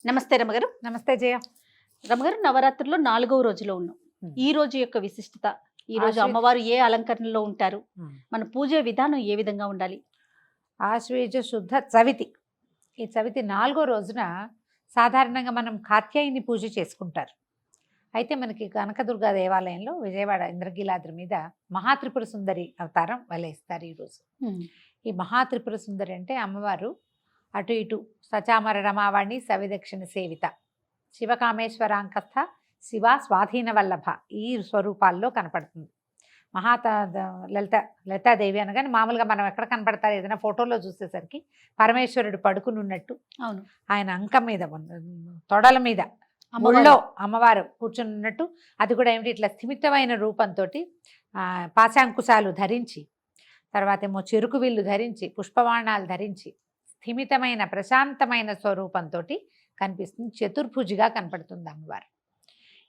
నమస్తే రమగారు. నమస్తే జయ. రమగారు, నవరాత్రుల్లో 4వ రోజులో ఉన్నాం. ఈ రోజు యొక్క విశిష్టత, ఈ రోజు అమ్మవారు ఏ అలంకరణలో ఉంటారు, మన పూజ విధానం ఏ విధంగా ఉండాలి? ఆశ్వేజ శుద్ధ చవితి. ఈ చవితి 4వ రోజున సాధారణంగా మనం కాత్యాయని పూజ చేసుకుంటారు. అయితే మనకి కనకదుర్గా దేవాలయంలో విజయవాడ ఇంద్రకీలాద్రి మీద మహాత్రిపుర సుందరి అవతారం వలేస్తారు ఈరోజు. ఈ మహాత్రిపుర సుందరి అంటే అమ్మవారు అటు ఇటు సచామర రమావాణి సవిదక్షిణ సేవిత శివకామేశ్వరాంకస్థ శివ స్వాధీన వల్లభ ఈ స్వరూపాల్లో కనపడుతుంది. లలితాదేవి అనగానే మామూలుగా మనం ఎక్కడ కనపడతారు, ఏదైనా ఫోటోలో చూసేసరికి పరమేశ్వరుడు పడుకుని ఉన్నట్టు, అవును, ఆయన అంకం మీద తొడల మీద ఒళ్ళో అమ్మవారు కూర్చుని ఉన్నట్టు, అది కూడా ఏమిటి ఇట్లా స్థిమితమైన రూపంతో పాశాంకుశాలు ధరించి, తర్వాత ఏమో చెరుకు విల్లు ధరించి, పుష్పబాణాలు ధరించి స్థిమితమైన ప్రశాంతమైన స్వరూపంతో కనిపిస్తుంది. చతుర్భుజిగా కనపడుతుంది అమ్మవారు.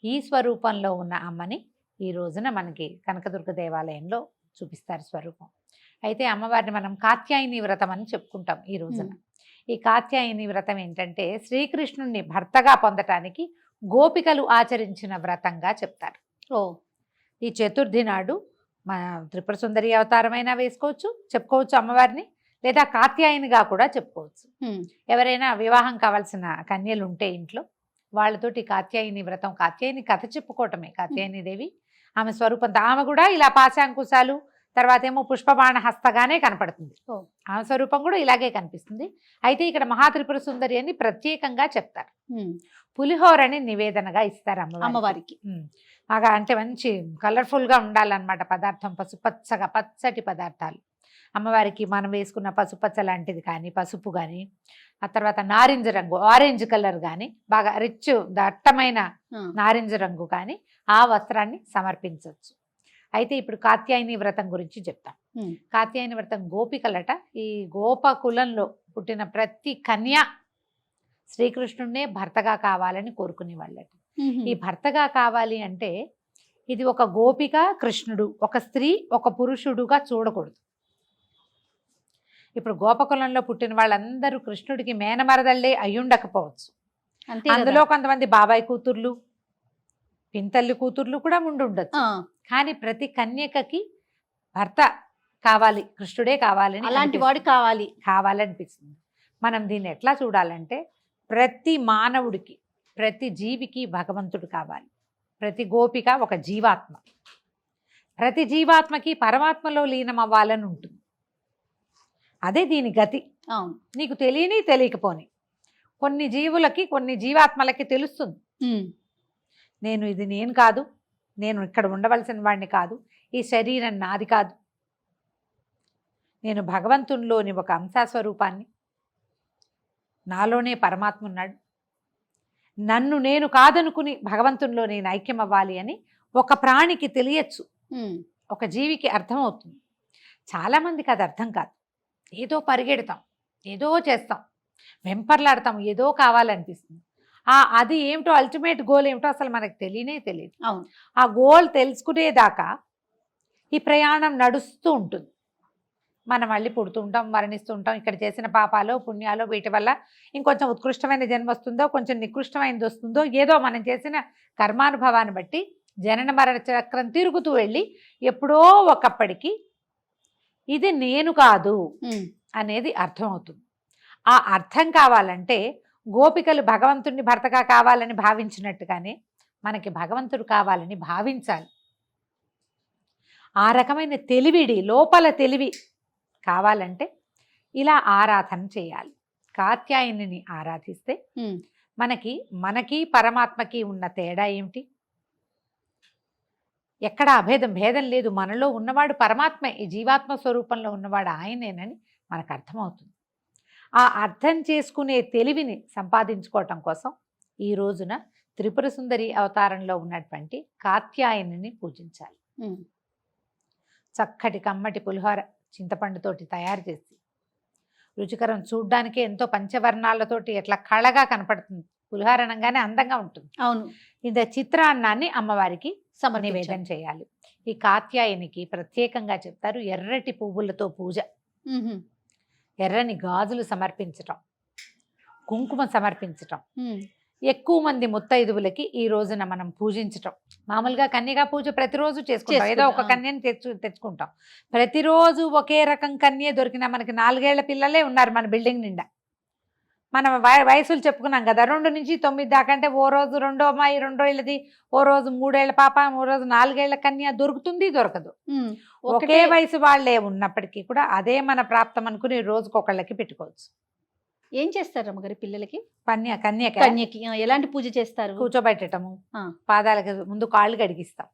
ఈ స్వరూపంలో ఉన్న అమ్మని ఈ రోజున మనకి కనకదుర్గ దేవాలయంలో చూపిస్తారు స్వరూపం. అయితే అమ్మవారిని మనం కాత్యాయని వ్రతం అని చెప్పుకుంటాం ఈ రోజున. ఈ కాత్యాయని వ్రతం ఏంటంటే శ్రీకృష్ణుణ్ణి భర్తగా పొందటానికి గోపికలు ఆచరించిన వ్రతంగా చెప్తారు. ఈ చతుర్థి నాడు మన త్రిపుర సుందరి అవతారమైనా చెప్పుకోవచ్చు అమ్మవారిని, లేదా కాత్యాయనిగా కూడా చెప్పుకోవచ్చు. ఎవరైనా వివాహం కావాల్సిన కన్యలు ఉంటే ఇంట్లో వాళ్ళతోటి కాత్యాయని వ్రతం, కాత్యాయని కథ చెప్పుకోవటమే. కాత్యాయని దేవి ఆమె స్వరూపంతో ఆమె కూడా ఇలా పాశాంకుశాలు, తర్వాత ఏమో పుష్పబాణ హస్తగానే కనపడుతుంది. ఆమె స్వరూపం కూడా ఇలాగే కనిపిస్తుంది. అయితే ఇక్కడ మహాత్రిపుర సుందరి అని ప్రత్యేకంగా చెప్తారు. పులిహోరని నివేదనగా ఇస్తారు అమ్మవారికి. బాగా అంటే మంచి కలర్ఫుల్గా ఉండాలన్నమాట పదార్థం, పసుపచ్చగా పచ్చటి పదార్థాలు. అమ్మవారికి మనం వేసుకున్న పసుపచ్చ లాంటిది కానీ, పసుపు కానీ, ఆ తర్వాత నారింజ రంగు ఆరెంజ్ కలర్ కానీ, బాగా రిచ్ దట్టమైన నారింజ రంగు కానీ ఆ వస్త్రాన్ని సమర్పించవచ్చు. అయితే ఇప్పుడు కాత్యాయని వ్రతం గురించి చెప్తాం. కాత్యాయని వ్రతం గోపికలట, ఈ గోపకులంలో పుట్టిన ప్రతి కన్య శ్రీకృష్ణుడినే భర్తగా కావాలని కోరుకునే వాళ్ళట. ఈ భర్తగా కావాలి అంటే ఇది ఒక గోపిక కృష్ణుడు, ఒక స్త్రీ ఒక పురుషుడుగా చూడకూడదు. ఇప్పుడు గోపకులంలో పుట్టిన వాళ్ళందరూ కృష్ణుడికి మేనమరదళ్ళే అయ్యుండకపోవచ్చు. అందులో కొంతమంది బాబాయ్ కూతుర్లు, పింతల్లి కూతుర్లు కూడా ఉండొచ్చు. కానీ ప్రతి కన్యకకి భర్త కావాలి, కృష్ణుడే కావాలని, అలాంటి వాడు కావాలనిపిస్తుంది. మనం దీన్ని ఎట్లా చూడాలంటే ప్రతి మానవుడికి, ప్రతి జీవికి భగవంతుడు కావాలి. ప్రతి గోపిక ఒక జీవాత్మ, ప్రతి జీవాత్మకి పరమాత్మలో లీనం అవ్వాలని ఉంటుంది. అదే దీని గతి. నీకు తెలియని తెలియకపోని కొన్ని జీవులకి, కొన్ని జీవాత్మలకి తెలుస్తుంది, నేను కాదు, నేను ఇక్కడ ఉండవలసిన వాడిని కాదు, ఈ శరీరం నాది కాదు, నేను భగవంతునిలోని ఒక అంశస్వరూపాన్ని, నాలోనే పరమాత్మ ఉన్నాడు, నన్ను నేను కాదనుకుని భగవంతునిలో నేను ఐక్యం అవ్వాలి అని ఒక ప్రాణికి తెలియచ్చు, ఒక జీవికి అర్థమవుతుంది. చాలామందికి అది అర్థం కాదు. ఏదో పరిగెడతాం, ఏదో చేస్తాం, వెంపర్లాడతాం, ఏదో కావాలనిపిస్తుంది. అది ఏమిటో అల్టిమేట్ గోల్ ఏమిటో అసలు మనకు తెలియదు. ఆ గోల్ తెలుసుకునేదాకా ఈ ప్రయాణం నడుస్తూ ఉంటుంది. మనం మళ్ళీ పుడుతూ ఉంటాం, మరణిస్తూ ఉంటాం. ఇక్కడ చేసిన పాపాలో పుణ్యాలో వీటి వల్ల ఇంకొంచెం ఉత్కృష్టమైన జన్మ వస్తుందో, కొంచెం నికృష్టమైనది వస్తుందో, ఏదో మనం చేసిన కర్మానుభవాన్ని బట్టి జనన మరణ చక్రం తిరుగుతూ వెళ్ళి ఎప్పుడో ఒకప్పటికి ఇది నేను కాదు అనేది అర్థం అవుతుంది. ఆ అర్థం కావాలంటే గోపికలు భగవంతుడిని భర్తగా కావాలని భావించినట్టుగానే మనకి భగవంతుడు కావాలని భావించాలి. ఆ రకమైన తెలివిడి, లోపల తెలివి కావాలంటే ఇలా ఆరాధన చేయాలి. కాత్యాయనిని ఆరాధిస్తే మనకి పరమాత్మకి ఉన్న తేడా ఏమిటి? ఎక్కడ భేదం లేదు. మనలో ఉన్నవాడు పరమాత్మే, ఈ జీవాత్మ స్వరూపంలో ఉన్నవాడు ఆయనేనని మనకు అర్థమవుతుంది. ఆ అర్థం చేసుకునే తెలివిని సంపాదించుకోవటం కోసం ఈ రోజున త్రిపుర సుందరి అవతారంలో ఉన్నటువంటి కాత్యాయనిని పూజించాలి. చక్కటి కమ్మటి పులిహోర చింతపండుతోటి తయారు చేసి, రుచికరం, చూడ్డానికి ఎంతో పంచవర్ణాలతోటి ఎట్లా కళగా కనపడుతుంది. పులిహోర అనగానే అందంగా ఉంటుంది. అవును. ఇంత చిత్రాన్నాన్ని అమ్మవారికి నివేదన చేయాలి. ఈ కాత్యాయనికి ప్రత్యేకంగా చెప్తారు ఎర్రటి పువ్వులతో పూజ, ఎర్రని గాజులు సమర్పించటం, కుంకుమ సమర్పించటం, ఎక్కువ మంది ముత్తైదువులకి ఈ రోజున మనం పూజించటం. మామూలుగా కన్యగా పూజ ప్రతిరోజు చేసుకుంటాం, ఏదో ఒక కన్యని తెచ్చుకుంటాం. ప్రతిరోజు ఒకే రకం కన్య దొరికినా మనకి 4 ఏళ్ల పిల్లలే ఉన్నారు మన బిల్డింగ్ నిండా. మనం వయసులు చెప్పుకున్నాం కదా, 2 నుంచి 9 దాకా. అంటే ఓ రోజు 2వ అమ్మాయి 2 ఏళ్ళది, ఓ రోజు 3 ఏళ్ల పాప, ఓ రోజు 4 ఏళ్ల కన్య దొరుకుతుంది, దొరకదు. ఒకే వయసు వాళ్ళే ఉన్నప్పటికీ కూడా అదే మన ప్రాప్తం అనుకుని రోజుకొకళ్ళకి పెట్టుకోవచ్చు. ఏం చేస్తారు రమ్మగారి పిల్లలకి? కన్యకి ఎలాంటి పూజ చేస్తారు? కూర్చోబెట్టటము, పాదాలకి ముందు కాళ్ళు కడిగిస్తాం.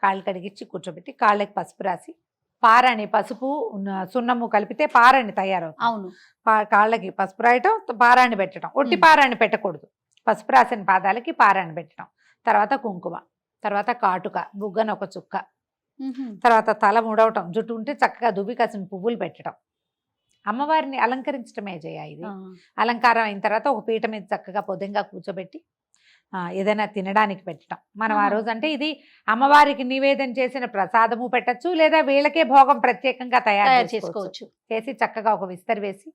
కాళ్ళు కడిగించి కూర్చోబెట్టి కాళ్ళకి పసుపు రాసి, పారాణి పసుపు సున్నము కలిపితే పారాణి తయారవుతుంది. అవును. కాళ్ళకి పసుపు రాయటం, పారాణి పెట్టడం. ఒట్టి పారాణి పెట్టకూడదు, పసుపు రాసిన పాదాలకి పారాణి పెట్టడం. తర్వాత కుంకుమ, తర్వాత కాటుక, బుగ్గన ఒక చుక్క, తర్వాత తల ముడవటం, జుట్టు ఉంటే చక్కగా దుబ్బి కాసిన పువ్వులు పెట్టడం. అమ్మవారిని అలంకరించడమే జయ ఇది. అలంకారం అయిన తర్వాత ఒక పీట మీద చక్కగా పొద్దుగా కూర్చోబెట్టి ఏదైనా తినడానికి పెట్టడం. మనం ఆ రోజు అంటే ఇది అమ్మవారికి నివేదన చేసిన ప్రసాదము పెట్టచ్చు, లేదా వీళ్ళకే భోగం ప్రత్యేకంగా తయారు చేసుకోవచ్చు. చేసి చక్కగా ఒక విస్తరి వేసి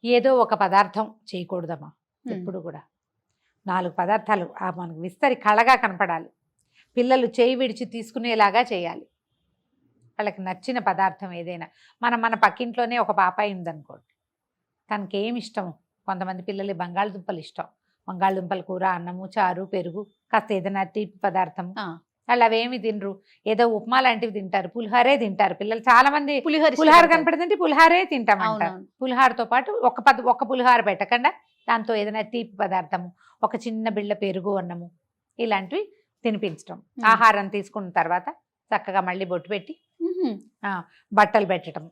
ఏదో ఒక పదార్థం చేయకూడదమ్మా. ఎప్పుడు కూడా 4 పదార్థాలు మనకు విస్తరి కళగా కనపడాలి. పిల్లలు చేయి విడిచి తీసుకునేలాగా చేయాలి. వాళ్ళకి నచ్చిన పదార్థం ఏదైనా. మన పక్కింట్లోనే ఒక పాపాయి ఉందనుకోండి, తనకి ఏమి ఇష్టము. కొంతమంది పిల్లలు బంగాళదుంపలు ఇష్టం, బంగాళదుంపల కూర, అన్నము, చారు, పెరుగు, కాస్త ఏదైనా తీపి పదార్థం. వాళ్ళు అవేమి తినరు, ఏదో ఉప్మా లాంటివి తింటారు, పులిహారే తింటారు పిల్లలు. చాలా మంది పులిహార కనపడుతుంటే పులిహారే తింటామంటారు. పులిహారతో పాటు ఒక పులిహార పెట్టకుండా దాంతో ఏదైనా తీపి పదార్థము, ఒక చిన్న బిళ్ళ పెరుగు, అన్నము, ఇలాంటివి తినిపించడం. ఆహారం తీసుకున్న తర్వాత చక్కగా మళ్ళీ బొట్టు పెట్టి బట్టలు పెట్టడం.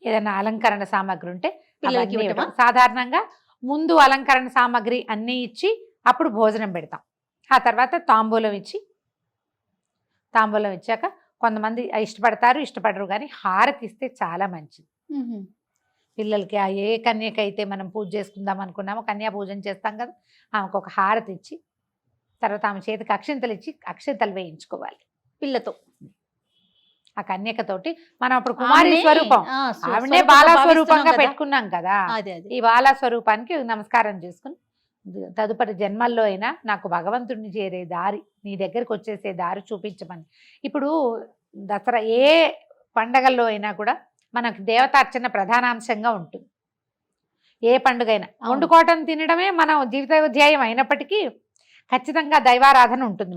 ఏదైనా అలంకరణ సామాగ్రి ఉంటే పిల్లలకి సాధారణంగా ముందు అలంకరణ సామాగ్రి అన్నీ ఇచ్చి అప్పుడు భోజనం పెడతాం. ఆ తర్వాత తాంబూలం ఇచ్చాక కొంతమంది ఇష్టపడరు, కానీ హారతి ఇస్తే చాలా మంచిది పిల్లలకి. ఏ కన్యకైతే మనం పూజ చేసుకుందాం అనుకున్నామో, కన్యా పూజన చేస్తాం కదా, ఆమెకు ఒక హారతి ఇచ్చి తర్వాత ఆమె చేతికి అక్షింతలు ఇచ్చి అక్షింతలు వేయించుకోవాలి పిల్లతో. ఆ కన్యకతోటి మనం అప్పుడు కుమారి స్వరూపం, ఆవిడనే బాలా స్వరూపంగా పెట్టుకున్నాం కదా, ఈ బాలా స్వరూపానికి నమస్కారం చేసుకుని తదుపరి జన్మల్లో అయినా నాకు భగవంతుడిని చేరే దారి, నీ దగ్గరికి వచ్చేసే దారి చూపించమని. ఇప్పుడు దసరా ఏ పండగల్లో అయినా కూడా మనకు దేవతార్చన ప్రధానాంశంగా ఉంటుంది. ఏ పండుగ అయినా వండుకోవటం తినడమే మన జీవితోధ్యాయం అయినప్పటికీ ఖచ్చితంగా దైవారాధన ఉంటుంది.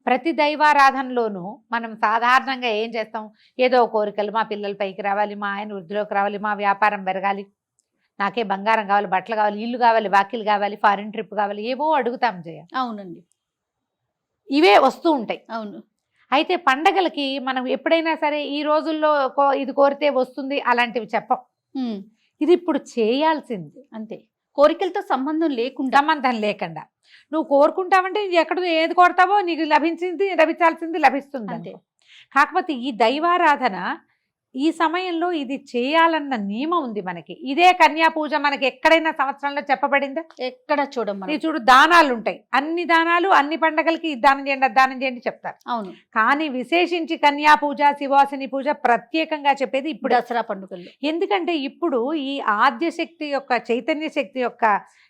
ప్రతి దైవారాధనలోనూ మనం సాధారణంగా ఏం చేస్తాం, ఏదో కోరికలు, మా పిల్లల పైకి రావాలి, మా ఆయన వృద్ధిలోకి రావాలి, మా వ్యాపారం పెరగాలి, నాకే బంగారం కావాలి, బట్టలు కావాలి, ఇల్లు కావాలి, వాకిలు కావాలి, ఫారిన్ ట్రిప్ కావాలి, ఏవో అడుగుతాం జయ. అవునండి, ఇవే వస్తూ ఉంటాయి. అవును. అయితే పండగలకి మనం ఎప్పుడైనా సరే ఈ రోజుల్లో ఇది కోరితే వస్తుంది అలాంటివి చెప్పం. ఇది ఇప్పుడు చేయాల్సింది అంతే. కోరికలతో సంబంధం లేకుండా నువ్వు కోరుకుంటావంటే ఎక్కడ ఏది కోరుతావో నీకు లభించాల్సింది లభిస్తుంది అంతే. కాకపోతే ఈ దైవారాధన ఈ సమయంలో ఇది చేయాలన్న నియమం ఉంది మనకి. ఇదే కన్యా పూజ మనకి ఎక్కడైనా సంవత్సరంలో చెప్పబడిందా? ఎక్కడ చూడు, దానాలు ఉంటాయి. అన్ని దానాలు అన్ని పండగలకి దానం చేయండి చెప్తారు. అవును. కానీ విశేషించి కన్యా పూజ, శివాసిని పూజ ప్రత్యేకంగా చెప్పేది ఇప్పుడు దసరా పండుగలు. ఎందుకంటే ఇప్పుడు ఈ ఆద్య శక్తి యొక్క, చైతన్య శక్తి యొక్క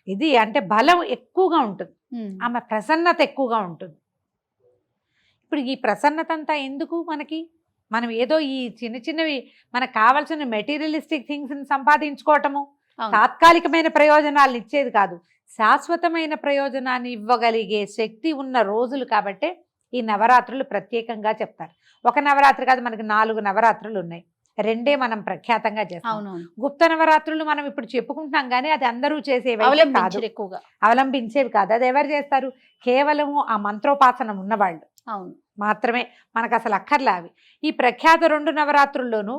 ఇది అంటే బలం ఎక్కువగా ఉంటుంది, ఆమె ప్రసన్నత ఎక్కువగా ఉంటుంది. ఇప్పుడు ఈ ప్రసన్నత అంతా ఎందుకు మనకి? మనం ఏదో ఈ చిన్నవి మనకు కావాల్సిన మెటీరియలిస్టిక్ థింగ్స్ని సంపాదించుకోవటము, తాత్కాలికమైన ప్రయోజనాలు ఇచ్చేది కాదు, శాశ్వతమైన ప్రయోజనాన్ని ఇవ్వగలిగే శక్తి ఉన్న రోజులు కాబట్టే ఈ నవరాత్రులు ప్రత్యేకంగా చెప్తారు. ఒక నవరాత్రి కాదు, మనకి 4 నవరాత్రులు ఉన్నాయి. 2 మనం ప్రఖ్యాతంగా చేస్తాం. గుప్త నవరాత్రులు మనం ఇప్పుడు చెప్పుకుంటున్నాం, కానీ అది అందరూ చేసేవి ఎక్కువగా అవలంబించేవి కాదు. అది ఎవరు చేస్తారు? కేవలము ఆ మంత్రోపాసనం ఉన్నవాళ్ళు మాత్రమే. మనకు అసలు అక్కర్లే అవి. ఈ ప్రఖ్యాత 2 నవరాత్రుల్లోనూ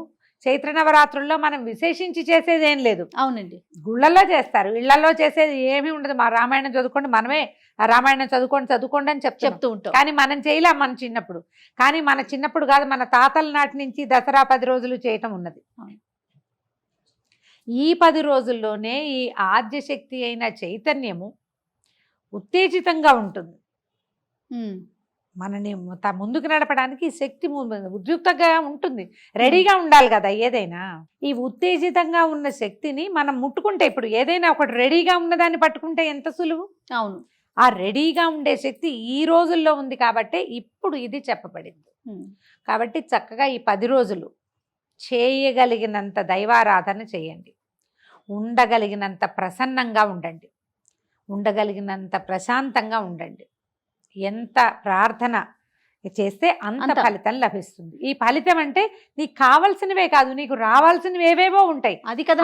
చైత్ర నవరాత్రుల్లో మనం విశేషించి చేసేది ఏం లేదు. అవునండి, గుళ్ళల్లో చేస్తారు, ఇళ్లలో చేసేది ఏమీ ఉండదు. మా రామాయణం చదువుకోండి, మనమే రామాయణం చదువుకోండి అని చెప్తూ ఉంటాం. కానీ మనం చేయలేం మన చిన్నప్పుడు. కానీ మన చిన్నప్పుడు కాదు, మన తాతల నాటి నుంచి దసరా 10 రోజులు చేయటం ఉన్నది. ఈ 10 రోజుల్లోనే ఈ ఆద్యశక్తి అయిన చైతన్యము ఉత్తేజితంగా ఉంటుంది. మనని ముందుకు నడపడానికి శక్తి ఉద్యుక్తంగా ఉంటుంది, రెడీగా ఉండాలి కదా ఏదైనా. ఈ ఉత్తేజితంగా ఉన్న శక్తిని మనం ముట్టుకుంటే, ఇప్పుడు ఏదైనా ఒకటి రెడీగా ఉన్నదాన్ని పట్టుకుంటే ఎంత సులువు. అవును. ఆ రెడీగా ఉండే శక్తి ఈ రోజుల్లో ఉంది కాబట్టి ఇప్పుడు ఇది చెప్పబడింది. కాబట్టి చక్కగా ఈ 10 రోజులు చేయగలిగినంత దైవారాధన చేయండి, ఉండగలిగినంత ప్రసన్నంగా ఉండండి, ఉండగలిగినంత ప్రశాంతంగా ఉండండి. ఎంత ప్రార్థన చేస్తే అంత ఫలితం లభిస్తుంది. ఈ ఫలితం అంటే నీకు కావాల్సినవే కాదు, నీకు రావాల్సినవి ఏవేవో ఉంటాయి. అది కదా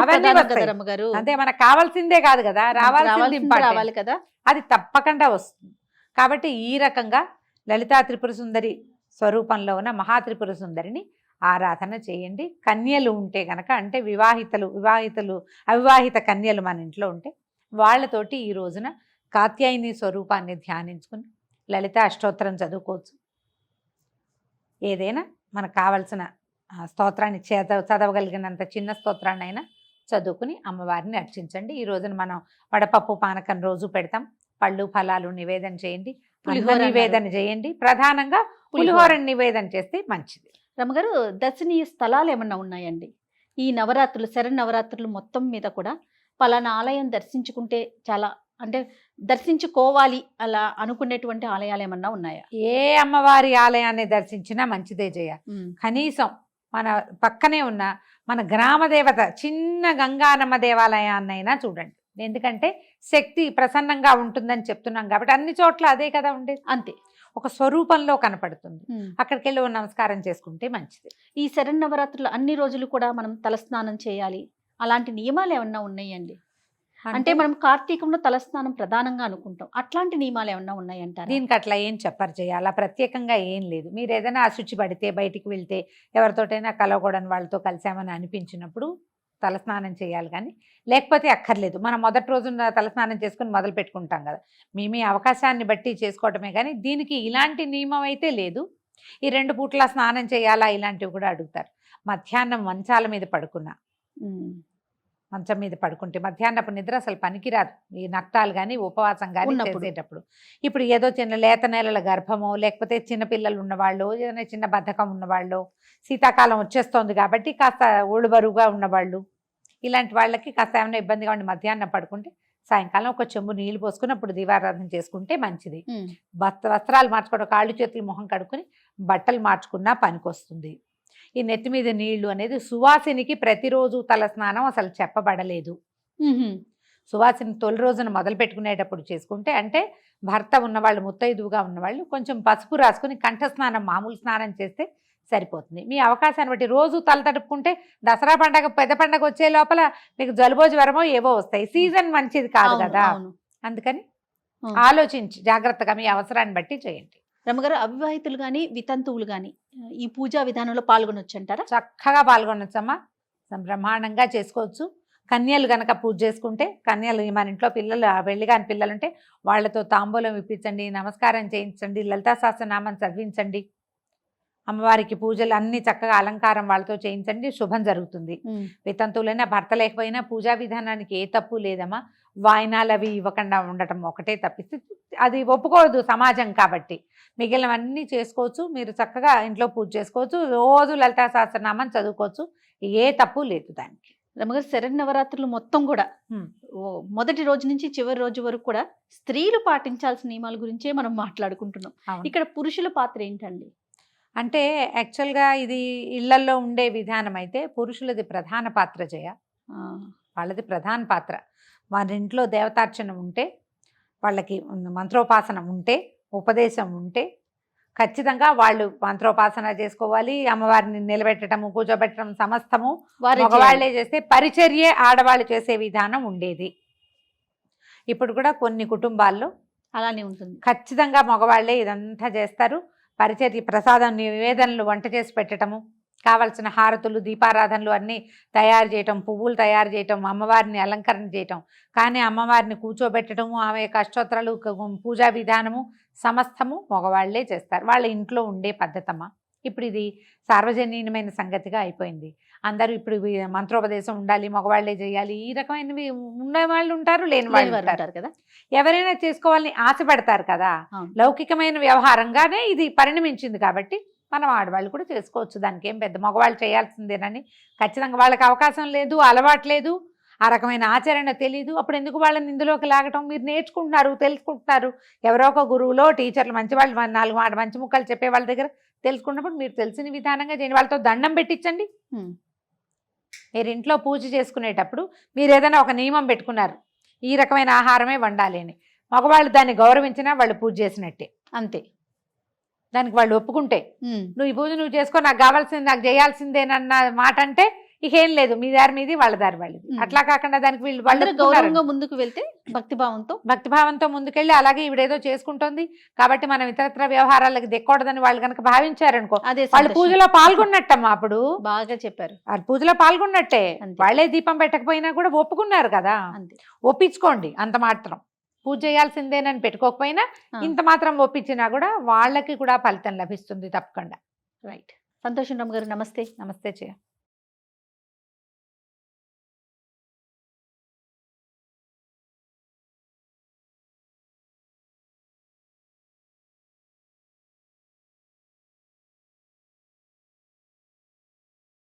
రమ్మగారు, అంతే, మనకు కావాల్సిందే కాదు కదా, రావాలి కదా, అది తప్పకుండా వస్తుంది. కాబట్టి ఈ రకంగా లలితా త్రిపుర సుందరి స్వరూపంలో ఉన్న మహాత్రిపుర సుందరిని ఆరాధన చేయండి. కన్యలు ఉంటే గనక, అంటే అవివాహిత కన్యలు మన ఇంట్లో ఉంటే వాళ్ళతోటి ఈ రోజున కాత్యాయని స్వరూపాన్ని ధ్యానించుకుని లలిత అష్టోత్తరం చదువుకోవచ్చు. ఏదైనా మనకు కావలసిన స్తోత్రాన్ని చదవగలిగినంత చిన్న స్తోత్రాన్ని అయినా చదువుకుని అమ్మవారిని అర్చించండి. ఈ రోజున మనం వడపప్పు పానకం రోజు పెడతాం, పళ్ళు ఫలాలు నివేదన చేయండి, పులిహోర నివేదన చేయండి. ప్రధానంగా పులిహోర నివేదన చేస్తే మంచిది. రమ్మగారు, దర్శనీయ స్థలాలు ఏమన్నా ఉన్నాయండి ఈ నవరాత్రులు, శరన్నవరాత్రులు మొత్తం మీద కూడా? పలానా ఆలయం దర్శించుకుంటే చాలా, అంటే దర్శించుకోవాలి అలా అనుకునేటువంటి ఆలయాలు ఏమన్నా ఉన్నాయా? ఏ అమ్మవారి ఆలయాన్ని దర్శించినా మంచిదే జయ. కనీసం మన పక్కనే ఉన్న మన గ్రామ దేవత చిన్న గంగానమ్మ దేవాలయాన్నైనా చూడండి. ఎందుకంటే శక్తి ప్రసన్నంగా ఉంటుందని చెప్తున్నాం కాబట్టి అన్ని చోట్ల అదే కదా ఉండేది. అంతే, ఒక స్వరూపంలో కనపడుతుంది. అక్కడికి వెళ్ళి నమస్కారం చేసుకుంటే మంచిది. ఈ శరన్నవరాత్రులు అన్ని రోజులు కూడా మనం తలస్నానం చేయాలి, అలాంటి నియమాలు ఏమన్నా ఉన్నాయండి? అంటే మనం కార్తీకంలో తలస్నానం ప్రధానంగా అనుకుంటాం, అట్లాంటి నియమాలు ఏమన్నా ఉన్నాయంటారు? దీనికి అట్లా ఏం చెప్పరు చేయాలి, అలా ప్రత్యేకంగా ఏం లేదు. మీరు ఏదైనా అశుచి పడితే, బయటికి వెళ్తే, ఎవరితోటైనా కలవకూడని వాళ్ళతో కలిసామని అనిపించినప్పుడు తలస్నానం చేయాలి, కానీ లేకపోతే అక్కర్లేదు. మనం మొదటి రోజున తలస్నానం చేసుకుని మొదలు పెట్టుకుంటాం కదా, మీ అవకాశాన్ని బట్టి చేసుకోవటమే, కానీ దీనికి ఇలాంటి నియమం అయితే లేదు. ఈ 2 పూట్ల స్నానం చేయాలా ఇలాంటివి కూడా అడుగుతారు. మధ్యాహ్నం మంచాల మీద పడుకున్నా, మంచం మీద పడుకుంటే మధ్యాహ్నపు నిద్ర అసలు పనికిరాదు. ఈ నక్తాలు కానీ ఉపవాసం కానీ చేసేటప్పుడు. ఇప్పుడు ఏదో చిన్న లేత నెలల గర్భమో, లేకపోతే చిన్నపిల్లలు ఉన్నవాళ్ళు, ఏదైనా చిన్న బద్ధకం ఉన్నవాళ్ళు, శీతాకాలం వచ్చేస్తోంది కాబట్టి కాస్త ఒళ్ళు బరువుగా ఉన్నవాళ్ళు, ఇలాంటి వాళ్ళకి కాస్త ఏమైనా ఇబ్బందిగా ఉండి మధ్యాహ్నం పడుకుంటే సాయంకాలం ఒక చెంబు నీళ్లు పోసుకుని అప్పుడు దీపారాధన చేసుకుంటే మంచిది. వస్త్రాలు మార్చుకోవడం, కాళ్ళు చేతులు మొహం కడుక్కుని బట్టలు మార్చుకున్నా పనికొస్తుంది. ఈ నెత్తి మీద నీళ్లు అనేది సువాసినికి ప్రతిరోజు తల స్నానం అసలు చెప్పబడలేదు. సువాసిని తొలి రోజున మొదలు పెట్టుకునేటప్పుడు చేసుకుంటే, అంటే భర్త ఉన్నవాళ్ళు, ముత్తైదువుగా ఉన్నవాళ్ళు కొంచెం పసుపు రాసుకుని కంఠస్నానం, మామూలు స్నానం చేస్తే సరిపోతుంది. మీ అవకాశాన్ని బట్టి రోజు తల తడుపుకుంటే దసరా పండగ, పెద్ద పండగ వచ్చే లోపల మీకు జలుబో జ్వరమో ఏవో వస్తాయి. సీజన్ మంచిది కాదు కదా, అందుకని ఆలోచించి జాగ్రత్తగా మీ అవసరాన్ని బట్టి చేయండి. రమ్మగారు, అవివాహితులు కానీ వితంతువులు కానీ ఈ పూజా విధానంలో పాల్గొనొచ్చు అంటారా? చక్కగా పాల్గొనొచ్చమ్మా, బ్రహ్మాండంగా చేసుకోవచ్చు. కన్యలు గనక పూజ చేసుకుంటే, కన్యలు మన ఇంట్లో పిల్లలు, పెళ్లి కాని పిల్లలు ఉంటే వాళ్ళతో తాంబూలం ఇప్పించండి, నమస్కారం చేయించండి, లలితా సహస్రనామం చదివించండి, అమ్మవారికి పూజలు అన్ని చక్కగా అలంకారం వాళ్ళతో చేయించండి, శుభం జరుగుతుంది. వితంతువులైనా భర్త లేకపోయినా పూజా విధానానికి ఏ తప్పు లేదమ్మా. వాయినాలు అవి ఇవ్వకుండా ఉండటం ఒకటే తప్పిస్తే అది ఒప్పుకోదు సమాజం కాబట్టి. మిగిలినవన్నీ చేసుకోవచ్చు, మీరు చక్కగా ఇంట్లో పూజ చేసుకోవచ్చు, రోజు లలితా సహస్రనామం చదువుకోవచ్చు, ఏ తప్పు లేదు దానికి. రమ్మగారు, శరన్నవరాత్రులు మొత్తం కూడా మొదటి రోజు నుంచి చివరి రోజు వరకు కూడా స్త్రీలు పాటించాల్సిన నియమాల గురించే మనం మాట్లాడుకుంటున్నాం. ఇక్కడ పురుషుల పాత్ర ఏంటండి? అంటే యాక్చువల్గా ఇది ఇళ్లల్లో ఉండే విధానం అయితే పురుషులది ప్రధాన పాత్ర జయ, వాళ్ళది ప్రధాన పాత్ర. వారి ఇంట్లో దేవతార్చన ఉంటే, వాళ్ళకి మంత్రోపాసన ఉంటే, ఉపదేశం ఉంటే ఖచ్చితంగా వాళ్ళు మంత్రోపాసన చేసుకోవాలి. అమ్మవారిని నిలబెట్టడము, కూర్చోబెట్టడం సమస్తము మగవాళ్లే చేస్తే, పరిచర్యే ఆడవాళ్ళు చేసే విధానం ఉండేది. ఇప్పుడు కూడా కొన్ని కుటుంబాల్లో అలానే ఉంటుంది. ఖచ్చితంగా మగవాళ్లే ఇదంతా చేస్తారు. పరిచర్య, ప్రసాదం, నివేదనలు, వంట చేసి పెట్టడము, కావలసిన హారతులు, దీపారాధనలు అన్నీ తయారు చేయటం, పువ్వులు తయారు చేయటం, అమ్మవారిని అలంకరణ చేయటం, కానీ అమ్మవారిని కూర్చోబెట్టడము, ఆమె అష్టోత్తరాలు, పూజా విధానము సమస్తము మగవాళ్లే చేస్తారు. వాళ్ళ ఇంట్లో ఉండే పద్ధతమ్మా. ఇప్పుడు ఇది సార్వజనీయమైన సంగతిగా అయిపోయింది. అందరూ ఇప్పుడు ఇవి మంత్రోపదేశం ఉండాలి, మగవాళ్లే చేయాలి, ఈ రకమైనవి ఉన్న వాళ్ళు ఉంటారు, లేని వాళ్ళు వారు ఉంటారు ఉంటారు కదా. ఎవరైనా చేసుకోవాలని ఆశపడతారు కదా. అవును. లౌకికమైన వ్యవహారంగానే ఇది పరిణమించింది కాబట్టి మనం ఆడవాళ్ళు కూడా చేసుకోవచ్చు, దానికి ఏం పెద్ద మగవాళ్ళు చేయాల్సిందేనని ఖచ్చితంగా వాళ్ళకి అవకాశం లేదు, అలవాటు లేదు, ఆ రకమైన ఆచరణ తెలీదు. అప్పుడు ఎందుకు వాళ్ళని ఇందులోకి లాగటం? మీరు నేర్చుకుంటున్నారు, తెలుసుకుంటున్నారు, ఎవరో ఒక గురువులో టీచర్లు మంచి వాళ్ళు 4 మంచి ముక్కలు చెప్పే వాళ్ళ దగ్గర తెలుసుకున్నప్పుడు మీరు తెలిసిన విధానంగా చేయండి. వాళ్ళతో దండం పెట్టించండి. ఉమ్. మీరు ఇంట్లో పూజ చేసుకునేటప్పుడు మీరు ఏదైనా ఒక నియమం పెట్టుకున్నారు, ఈ రకమైన ఆహారమే వండాలి అని, మగవాళ్ళు దాన్ని గౌరవించినా వాళ్ళు పూజ చేసినట్టే. అంతే. దానికి వాళ్ళు ఒప్పుకుంటే ఉమ్. నువ్వు ఈ పూజ నువ్వు చేసుకో, నాకు కావాల్సింది నాకు చేయాల్సిందేనన్న మాట అంటే ఇక ఏం లేదు, మీ దారి మీది వాళ్ళ దారి వాళ్ళది. అట్లా కాకుండా దానికి వీళ్ళు అందరూ గౌరవంగా ముందుకు వెళ్తే భక్తిభావంతో ముందుకెళ్ళి అలాగే ఈవిడేదో చేసుకుంటోంది కాబట్టి మనం ఇతరత్ర వ్యవహారాలకు దెక్కకూడదని వాళ్ళు కనుక భావించారనుకో, అదే వాళ్ళు పూజలో పాల్గొన్నట్టమ్మా. అప్పుడు బాగా చెప్పారు. వాళ్ళు పూజలో పాల్గొన్నట్టే. అంతే. వాళ్ళే దీపం పెట్టకపోయినా కూడా ఒప్పుకున్నారు కదా, అంతే. ఒప్పించుకోండి అంత మాత్రం. పూజ చేయాల్సిందేనని పెట్టుకోకపోయినా ఇంత మాత్రం ఒప్పించినా కూడా వాళ్ళకి కూడా ఫలితం లభిస్తుంది తప్పకుండా. రైట్. సంతోషం రామ్ గారు, నమస్తే. నమస్తే చేయ.